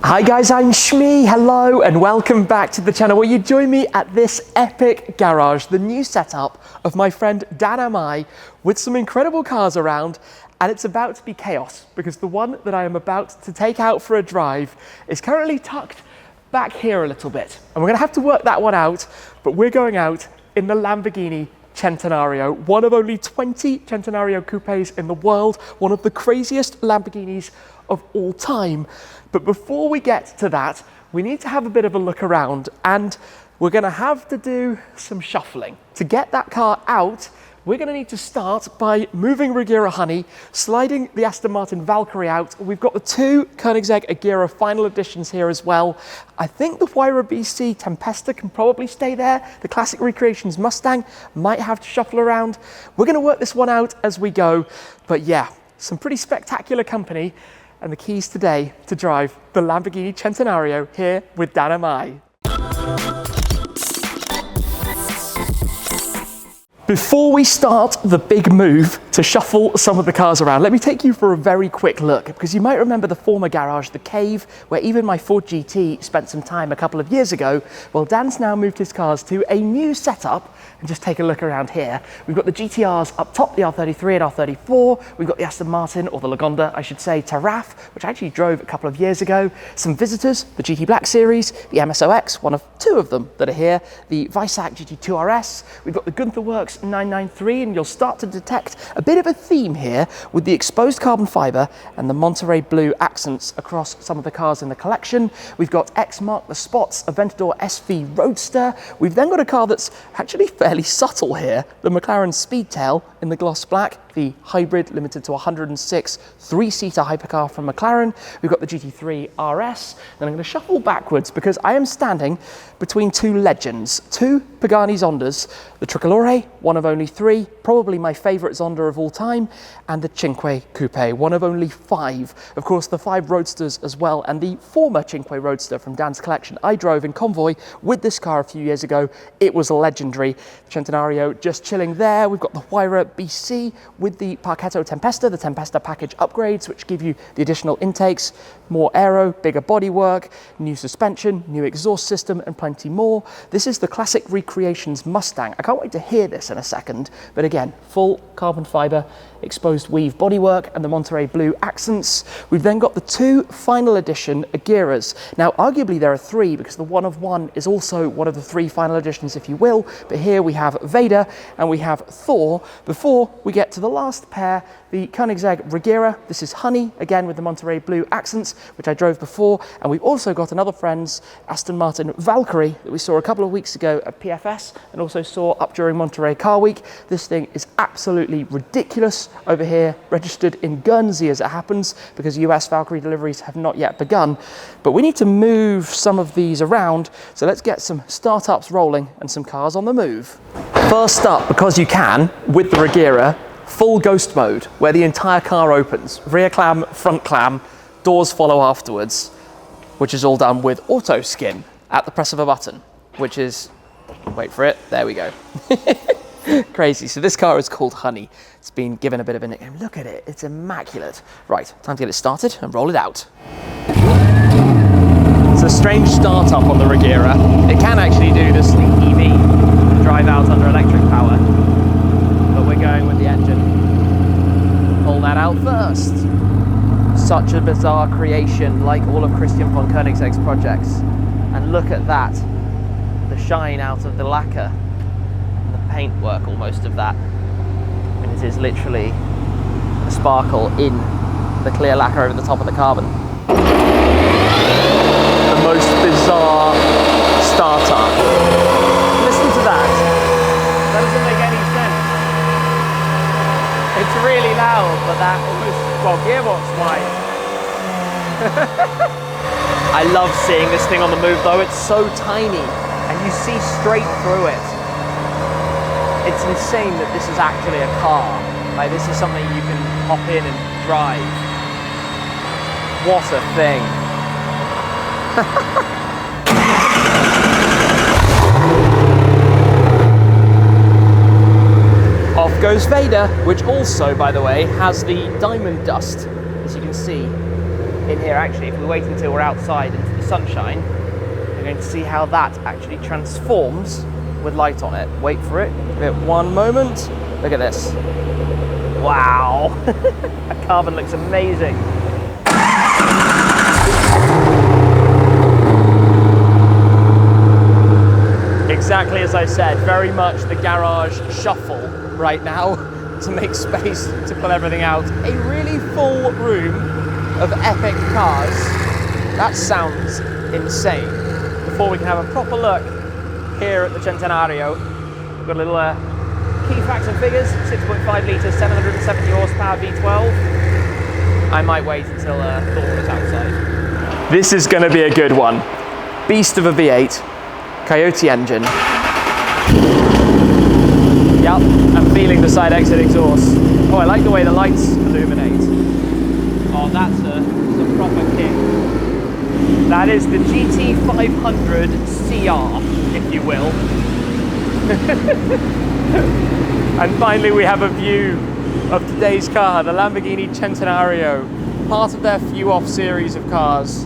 Hi guys, I'm Shmi, hello and welcome back to the channel where you join me at this epic garage, the new setup of my friend Dan and I with some incredible cars around, and it's about to be chaos because the one that I am about to take out for a drive is currently tucked back here a little bit, and we're going to have to work that one out, but we're going out in the Lamborghini Centenario, one of only 20 Centenario Coupes in the world, one of the craziest Lamborghinis of all time. But before we get to that, we need to have a bit of a look around, and we're going to have to do some shuffling. To get that car out, we're going to need to start by moving Regera Honey, sliding the Aston Martin Valkyrie out. We've got the two Koenigsegg Regera final editions here as well. I think the Huayra BC Tempesta can probably stay there. The Classic Recreations Mustang might have to shuffle around. We're going to work this one out as we go. But yeah, some pretty spectacular company, and the keys today to drive the Lamborghini Centenario here with Dan and I. Before we start the big move to shuffle some of the cars around, let me take you for a very quick look, because you might remember the former garage, the cave, where even my Ford GT spent some time a couple of years ago. Well, Dan's now moved his cars to a new setup, and just take a look around here. We've got the GTRs up top, the R33 and R34. We've got the Aston Martin, or the Lagonda, I should say, Taraf, which I actually drove a couple of years ago. Some visitors, the GT Black Series, the MSOX, one of two of them that are here, the Weissach GT2 RS. We've got the Gunther Works 993, and you'll start to detect a bit of a theme here with the exposed carbon fibre and the Monterey blue accents across some of the cars in the collection. We've got X Mark the Spots Aventador SV Roadster. We've then got a car that's actually fairly subtle here, the McLaren Speedtail in the gloss black, the hybrid limited to 106 three-seater hypercar from McLaren. We've got the GT3 RS. Then I'm going to shuffle backwards because I am standing between two legends, two Pagani Zondas, the Tricolore, one of only three, probably my favourite Zonda of all time, and the Cinque Coupe, one of only five. Of course, the 5 Roadsters as well, and the former Cinque Roadster from Dan's collection I drove in convoy with this car a few years ago. It was legendary. Centenario just chilling there. We've got the Huayra BC with the Parquetto Tempesta, the Tempesta package upgrades, which give you the additional intakes, more aero, bigger bodywork, new suspension, new exhaust system, and plenty more. This is the Classic Recreations Mustang. I can't wait to hear this in a second, but again, full carbon fibre, exposed weave bodywork, and the Monterey blue accents. We've then got the two final edition Regeras. Now, arguably there are three, because the one of one is also one of the three final editions, if you will, but here we have Vader and we have Thor. Before we get to the last pair, the Koenigsegg Regera. This is Honey, again with the Monterey blue accents, which I drove before, and we've also got another friend's Aston Martin Valkyrie that we saw a couple of weeks ago at PFS and also saw up during Monterey Car Week. This thing is absolutely ridiculous over here, registered in Guernsey as it happens, because US Valkyrie deliveries have not yet begun. But we need to move some of these around, so let's get some startups rolling and some cars on the move. First up, because you can, with the Regera, full ghost mode, where the entire car opens. Rear clam, front clam, doors follow afterwards, which is all done with auto skin at the press of a button, which is, wait for it, there we go. Crazy. So this car is called Honey. It's been given a bit of a nickname. Look at it, it's immaculate. Right, time to get it started and roll it out. It's a strange startup on the Regera. It can actually do the sleek EV, drive out under electric power, but we're going with the engine. Pull that out first. Such a bizarre creation, like all of Christian von Koenigsegg's projects. And look at that, the shine out of the lacquer, and the paintwork almost of that. And it is literally a sparkle in the clear lacquer over the top of the carbon. The most bizarre startup. Listen to that. That doesn't make any sense. It's really loud, but that almost, well, gearbox-wise. I love seeing this thing on the move though. It's so tiny and you see straight through it. It's insane that this is actually a car. Like, this is something you can hop in and drive. What a thing. Off goes Vader, which also, by the way, has the diamond dust, as you can see, in here. Actually, if we wait until we're outside into the sunshine, we're going to see how that actually transforms with light on it. Wait for it, give it one moment. Look at this. Wow, that carbon looks amazing. Exactly as I said, very much the garage shuffle right now to make space to pull everything out. A really full room of epic cars. That sounds insane. Before we can have a proper look here at the Centenario, we've got a little key facts and figures. 6.5 litres, 770 horsepower V12. I might wait until Thor is outside. This is going to be a good one. Beast of a V8, Coyote engine. Yep, I'm feeling the side exit exhaust. Oh, I like the way the lights illuminate. Oh, that's a proper kick. That is the GT500 CR, if you will. And finally we have a view of today's car, the Lamborghini Centenario, part of their few-off series of cars.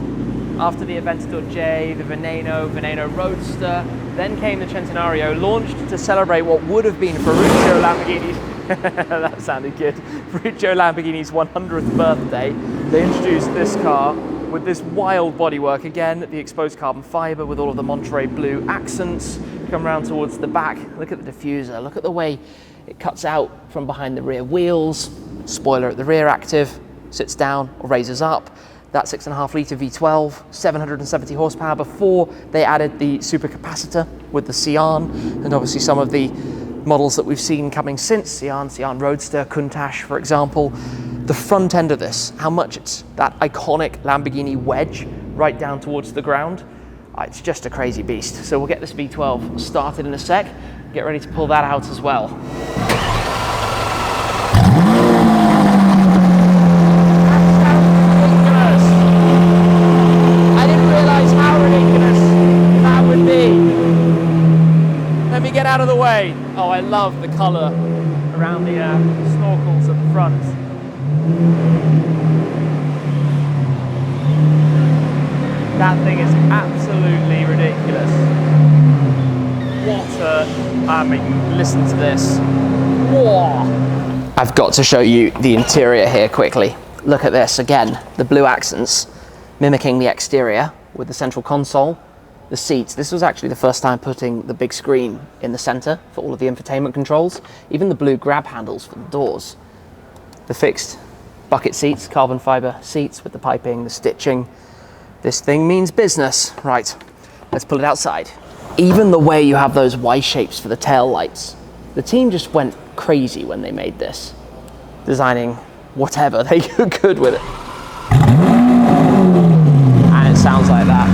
After the Aventador J, the Veneno Roadster, then came the Centenario, launched to celebrate what would have been Ferruccio Lamborghini's, that sounded good, Ferruccio Lamborghini's 100th birthday. They introduced this car with this wild bodywork, again, the exposed carbon fibre with all of the Monterey blue accents. Come around towards the back, look at the diffuser, look at the way it cuts out from behind the rear wheels. Spoiler at the rear active, sits down or raises up. That 6.5 litre V12, 770 horsepower before they added the supercapacitor with the Sian, and obviously some of the models that we've seen coming since Sian Roadster, Countach, for example. The front end of this, how much it's that iconic Lamborghini wedge right down towards the ground. It's just a crazy beast. So we'll get this V12 started in a sec, get ready to pull that out as well. Get out of the way. Oh, I love the colour around the snorkels at the front. That thing is absolutely ridiculous. I mean, listen to this. Whoa. I've got to show you the interior here quickly. Look at this again, the blue accents mimicking the exterior with the central console. The seats, this was actually the first time putting the big screen in the center for all of the infotainment controls, even the blue grab handles for the doors. The fixed bucket seats, carbon fiber seats with the piping, the stitching. This thing means business. Right, let's pull it outside. Even the way you have those Y shapes for the tail lights. The team just went crazy when they made this, designing whatever they could with it. And it sounds like that.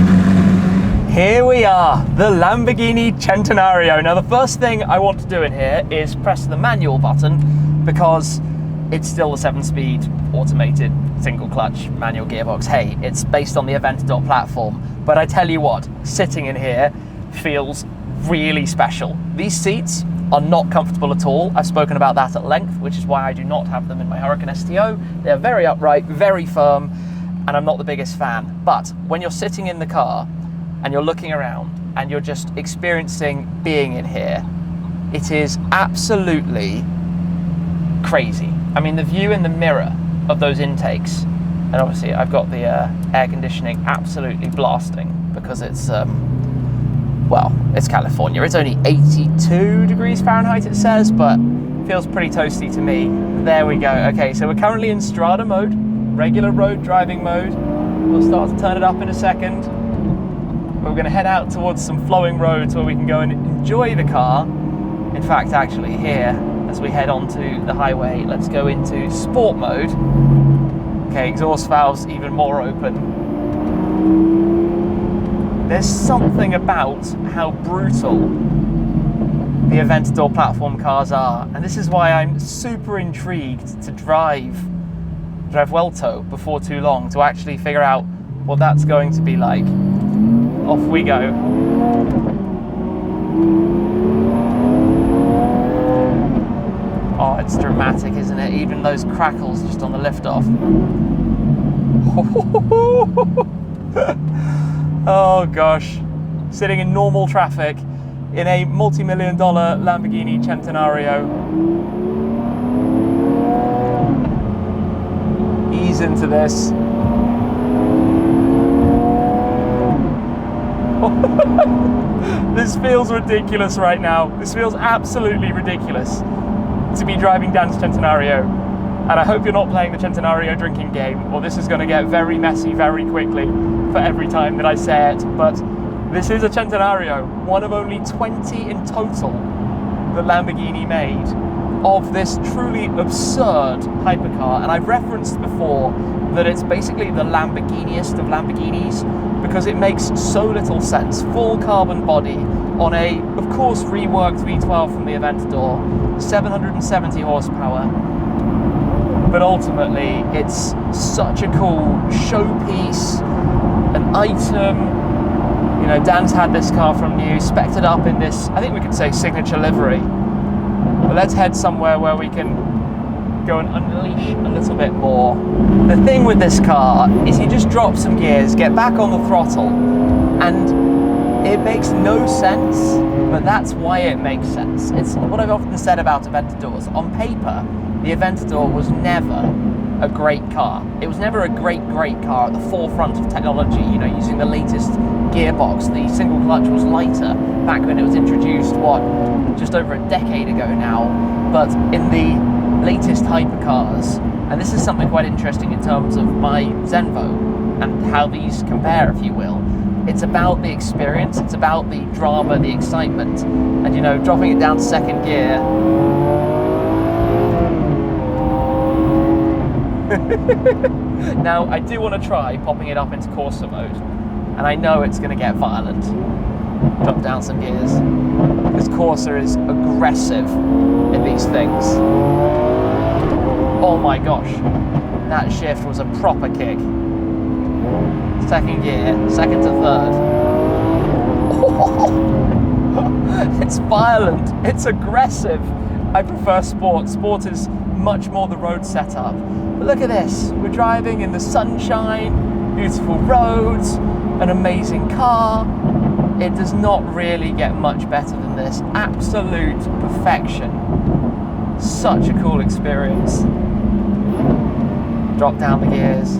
Here we are, the Lamborghini Centenario. Now the first thing I want to do in here is press the manual button because it's still a 7-speed automated single clutch manual gearbox. Hey, it's based on the Aventador platform, but I tell you what, sitting in here feels really special. These seats are not comfortable at all. I've spoken about that at length, which is why I do not have them in my Hurricane STO. They're very upright, very firm, and I'm not the biggest fan. But when you're sitting in the car and you're looking around and you're just experiencing being in here, it is absolutely crazy. I mean, the view in the mirror of those intakes, and obviously I've got the air conditioning absolutely blasting because it's, well, it's California. It's only 82 degrees Fahrenheit it says, but feels pretty toasty to me. There we go. Okay, so we're currently in Strada mode, regular road driving mode. We'll start to turn it up in a second. We're going to head out towards some flowing roads where we can go and enjoy the car. In fact, actually here, as we head onto the highway, let's go into sport mode. Okay, exhaust valves even more open. There's something about how brutal the Aventador platform cars are, and this is why I'm super intrigued to drive Vuelto before too long, to actually figure out what that's going to be like. Off we go. Oh, it's dramatic, isn't it? Even those crackles just on the liftoff. Oh gosh, sitting in normal traffic in a multi-million-dollar Lamborghini Centenario. Ease into this. This feels ridiculous right now. This feels absolutely ridiculous to be driving down Centenario. And I hope you're not playing the Centenario drinking game, or this is going to get very messy very quickly for every time that I say it. But this is a Centenario, one of only 20 in total that Lamborghini made of this truly absurd hypercar. And I've referenced before that it's basically the Lamborghiniest of Lamborghinis because it makes so little sense. Full carbon body on a, of course, reworked V12 from the Aventador, 770 horsepower. But ultimately, it's such a cool showpiece, an item. You know, Dan's had this car from new, spec'd it up in this, I think we could say, signature livery. But let's head somewhere where we can go and unleash a little bit more. The thing with this car is you just drop some gears, get back on the throttle, and it makes no sense, but that's why it makes sense. It's what I've often said about Aventadors. On paper, the Aventador was never a great car. It was never a great car at the forefront of technology, you know, using the latest gearbox. The single clutch was lighter back when it was introduced, just over a decade ago now. But in the latest hypercars, and this is something quite interesting in terms of my Zenvo and how these compare, if you will, it's about the experience, it's about the drama, the excitement, and you know, dropping it down to second gear. Now, I do want to try popping it up into Corsa mode, and I know it's going to get violent. Drop down some gears, because Corsa is aggressive in these things. Oh my gosh, that shift was a proper kick. Second gear, second to third. It's violent, it's aggressive. I prefer sport. Sport is much more the road setup. But look at this, we're driving in the sunshine, beautiful roads, an amazing car. It does not really get much better than this. Absolute perfection. Such a cool experience. Drop down the gears.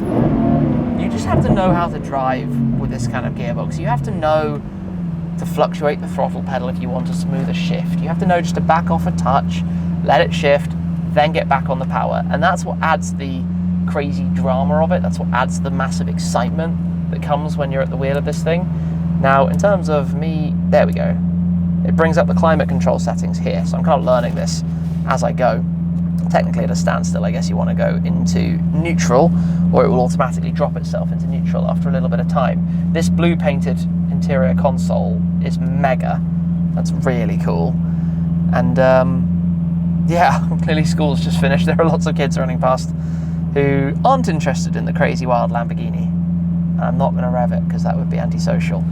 You just have to know how to drive with this kind of gearbox. You have to know to fluctuate the throttle pedal if you want a smoother shift. You have to know just to back off a touch, let it shift, then get back on the power. And that's what adds the crazy drama of it. That's what adds the massive excitement that comes when you're at the wheel of this thing. Now, in terms of me, there we go. It brings up the climate control settings here. So I'm kind of learning this as I go. Technically at a standstill, I guess you want to go into neutral, or it will automatically drop itself into neutral after a little bit of time. This blue painted interior console is mega. That's really cool. And yeah, clearly school's just finished. There are lots of kids running past who aren't interested in the crazy wild Lamborghini. And I'm not going to rev it because that would be antisocial.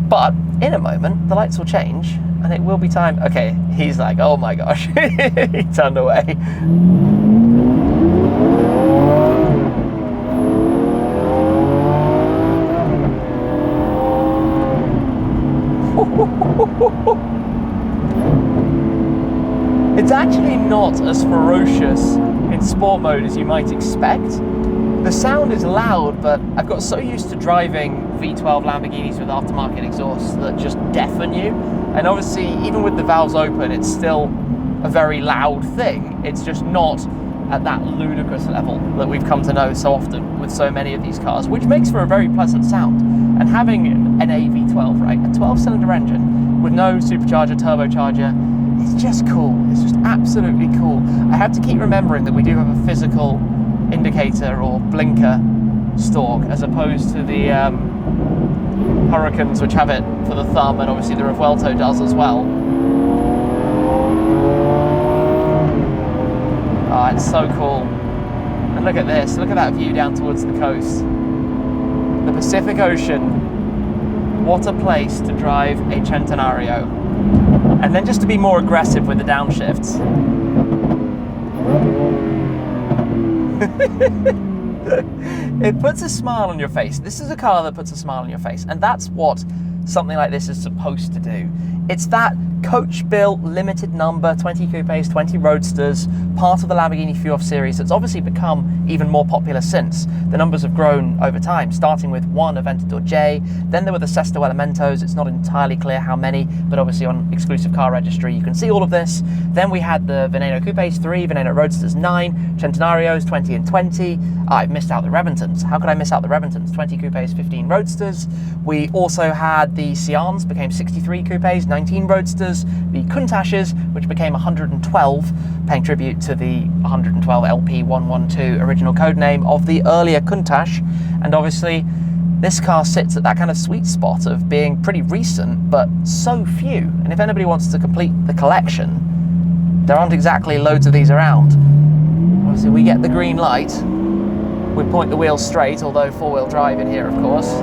But in a moment, the lights will change and it will be time. Okay, he's like, oh my gosh, he turned away. It's actually not as ferocious in sport mode as you might expect. The sound is loud, but I've got so used to driving V12 Lamborghinis with aftermarket exhausts that just deafen you. And obviously, even with the valves open, it's still a very loud thing. It's just not at that ludicrous level that we've come to know so often with so many of these cars, which makes for a very pleasant sound. And having an AV12, right, a 12-cylinder engine with no supercharger, turbocharger, it's just cool. It's just absolutely cool. I have to keep remembering that we do have a physical indicator or blinker stalk as opposed to the Hurricanes, which have it for the thumb, and obviously the Revuelto does as well. Oh, it's so cool. And look at this, look at that view down towards the coast. The Pacific Ocean. What a place to drive a Centenario. And then just to be more aggressive with the downshifts. It puts a smile on your face. This is a car that puts a smile on your face, and that's what something like this is supposed to do. It's that coach-built, limited number, 20 coupes, 20 roadsters, part of the Lamborghini Fuoff series that's obviously become even more popular since. The numbers have grown over time, starting with one Aventador J, then there were the Sesto Elementos. It's not entirely clear how many, but obviously on exclusive car registry you can see all of this. Then we had the Veneno Coupes 3, Veneno Roadsters 9, Centenarios 20 and 20. I've missed out the Reventons. How could I miss out the Reventons? 20 coupes, 15 roadsters. We also had the Cians, became 63 coupes, 19 roadsters. The Countachs, which became 112, paying tribute to the 112 LP112 original code name of the earlier Countach. And obviously this car sits at that kind of sweet spot of being pretty recent, but so few. And if anybody wants to complete the collection, there aren't exactly loads of these around. Obviously we get the green light, we point the wheels straight, although four-wheel drive in here of course.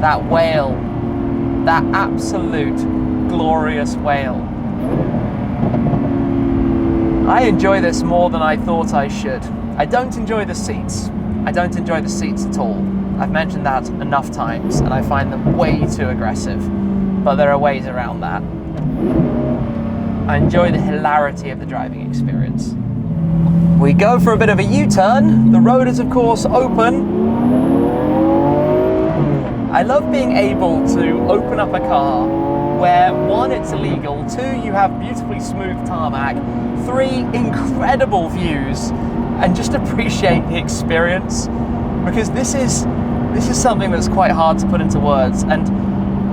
That wail, that absolute glorious wail. I enjoy this more than I thought I should. I don't enjoy the seats. I don't enjoy the seats at all. I've mentioned that enough times and I find them way too aggressive, but there are ways around that. I enjoy the hilarity of the driving experience. We go for a bit of a U-turn. The road is of course open. I love being able to open up a car where one, it's illegal, two, you have beautifully smooth tarmac, three, incredible views, and just appreciate the experience, because this is something that's quite hard to put into words, and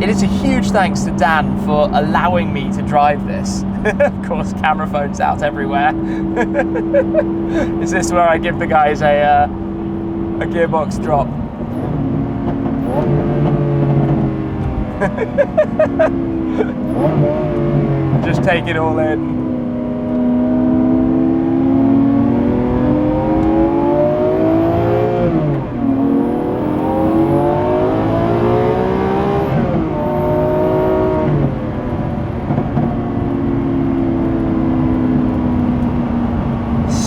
it is a huge thanks to Dan for allowing me to drive this. Of course, camera phones out everywhere. Is this where I give the guys a gearbox drop? Just take it all in.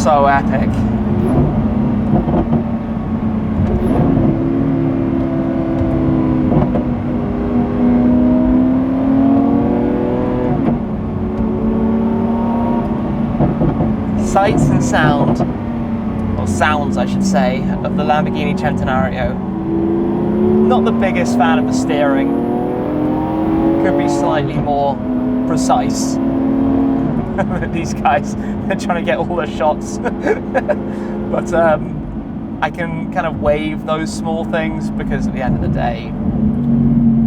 So epic. Sights and sound, or sounds I should say, of the Lamborghini Centenario. Not the biggest fan of the steering. Could be slightly more precise. These guys, they're trying to get all the shots. But I can kind of waive those small things because at the end of the day,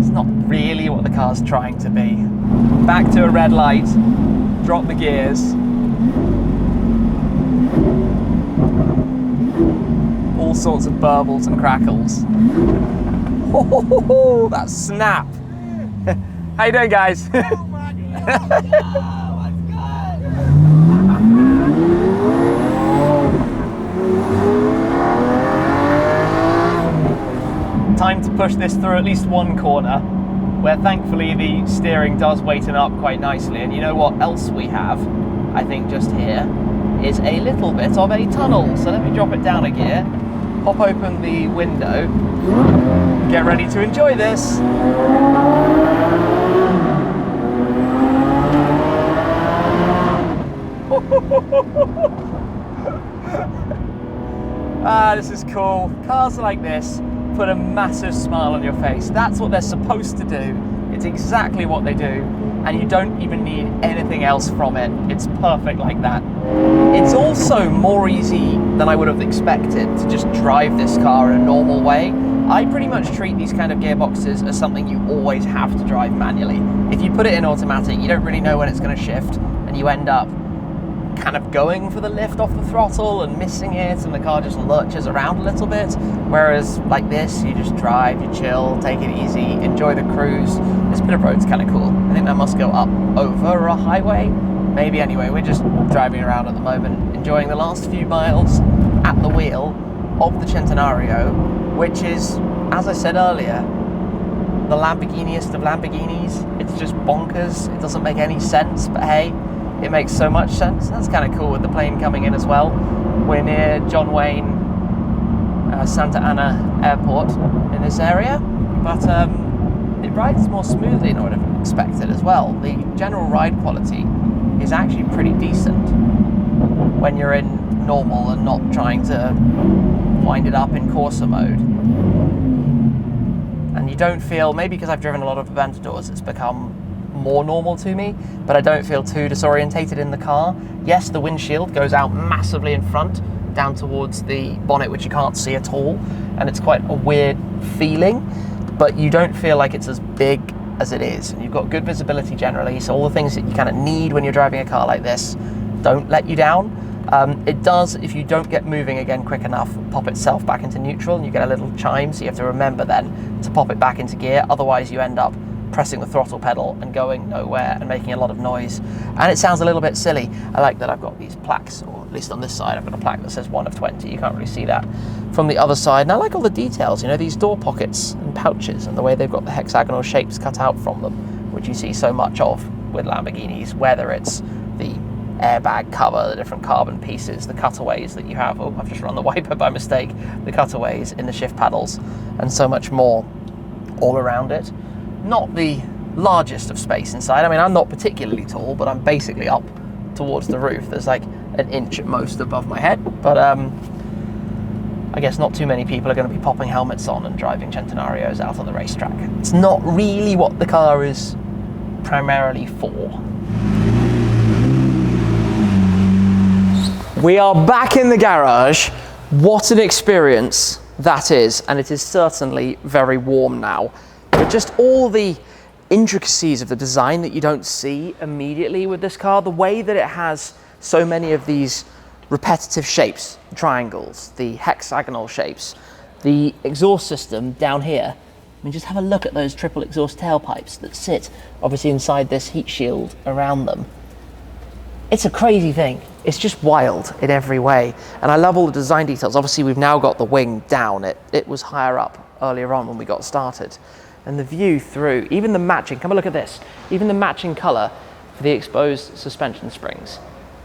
it's not really what the car's trying to be. Back to a red light, drop the gears. All sorts of burbles and crackles. Oh, that snap! How you doing, guys? Oh my God! Time to push this through at least one corner, where thankfully the steering does weighten up quite nicely. And you know what else we have, I think just here, is a little bit of a tunnel. So let me drop it down a gear, pop open the window, get ready to enjoy this. This is cool. Cars like this put a massive smile on your face. That's what they're supposed to do. It's exactly what they do, and you don't even need anything else from it. It's perfect like that. It's also more easy than I would have expected to just drive this car in a normal way. I pretty much treat these kind of gearboxes as something you always have to drive manually. If you put it in automatic, you don't really know when it's going to shift, and you end up kind of going for the lift off the throttle and missing it, and the car just lurches around a little bit. Whereas like this, you just drive, you chill, take it easy, enjoy the cruise. This bit of road's kind of cool. I think that must go up over a highway. Maybe. Anyway, we're just driving around at the moment, enjoying the last few miles at the wheel of the Centenario, which is, as I said earlier, the Lamborghiniest of Lamborghinis. It's just bonkers. It doesn't make any sense, but hey, it makes so much sense. That's kind of cool with the plane coming in as well. We're near John Wayne Santa Ana Airport in this area, but it rides more smoothly than I would have expected as well. The general ride quality is actually pretty decent when you're in normal and not trying to wind it up in Corsa mode. And you don't feel, maybe because I've driven a lot of Aventadors, it's become more normal to me, but I don't feel too disorientated in the car. Yes, the windshield goes out massively in front, down towards the bonnet, which you can't see at all, and it's quite a weird feeling, but you don't feel like it's as big as it is. And you've got good visibility generally, so all the things that you kind of need when you're driving a car like this don't let you down. It does, if you don't get moving again quick enough, pop itself back into neutral, and you get a little chime, so you have to remember then to pop it back into gear, otherwise you end up pressing the throttle pedal and going nowhere and making a lot of noise, and it sounds a little bit silly. I like that I've got these plaques, or at least on this side I've got a plaque that says 1 of 20. You can't really see that from the other side, and I like all the details, you know, these door pockets and pouches and the way they've got the hexagonal shapes cut out from them, which you see so much of with Lamborghinis, whether it's the airbag cover, the different carbon pieces, the cutaways that you have. Oh, I've just run the wiper by mistake. The cutaways in the shift paddles, and so much more all around it. Not the largest of space inside. I mean, I'm not particularly tall, but I'm basically up towards the roof. There's like an inch at most above my head, but I guess not too many people are going to be popping helmets on and driving Centenarios out on the racetrack. It's not really what the car is primarily for. We are back in the garage. What an experience that is, and it is certainly very warm now. But just all the intricacies of the design that you don't see immediately with this car, the way that it has so many of these repetitive shapes, triangles, the hexagonal shapes, the exhaust system down here. I mean, just have a look at those triple exhaust tailpipes that sit obviously inside this heat shield around them. It's a crazy thing. It's just wild in every way. And I love all the design details. Obviously, we've now got the wing down. It was higher up earlier on when we got started. And the view through, even the matching, come and look at this, even the matching color for the exposed suspension springs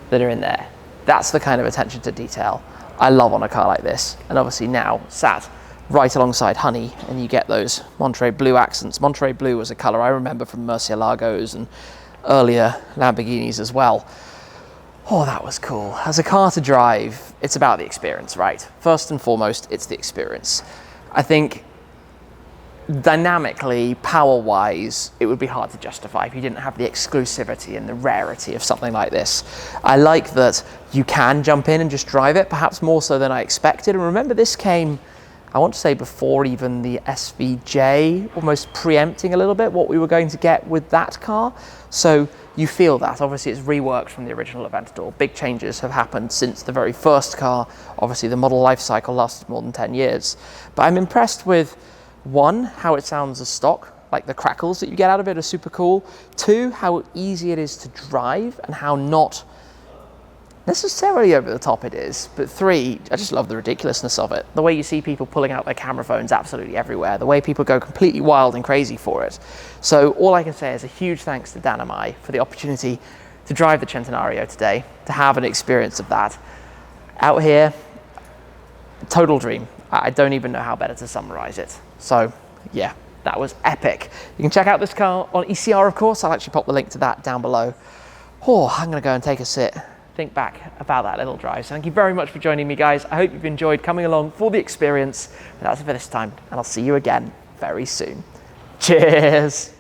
that are in there. That's the kind of attention to detail I love on a car like this. And obviously now sat right alongside Honey, and you get those Monterey Blue accents. Monterey Blue was a color I remember from Murcielagos and earlier Lamborghinis as well. Oh, that was cool. As a car to drive, it's about the experience, right? First and foremost, it's the experience. I think dynamically, power-wise, it would be hard to justify if you didn't have the exclusivity and the rarity of something like this. I like that you can jump in and just drive it, perhaps more so than I expected. And remember, this came, I want to say, before even the SVJ, almost preempting a little bit what we were going to get with that car. So you feel that. Obviously, it's reworked from the original Aventador. Big changes have happened since the very first car. Obviously, the model life cycle lasted more than 10 years. But I'm impressed with, one, how it sounds as stock, like the crackles that you get out of it are super cool. Two, how easy it is to drive and how not necessarily over the top it is. But three, I just love the ridiculousness of it. The way you see people pulling out their camera phones absolutely everywhere. The way people go completely wild and crazy for it. So all I can say is a huge thanks to Danamai for the opportunity to drive the Centenario today, to have an experience of that. Out here, total dream. I don't even know how better to summarize it. So yeah, that was epic. You can check out this car on ECR, of course. I'll actually pop the link to that down below. Oh, I'm gonna go and take a sit, think back about that little drive. So thank you very much for joining me, guys. I hope you've enjoyed coming along for the experience. But that's it for this time, and I'll see you again very soon. Cheers.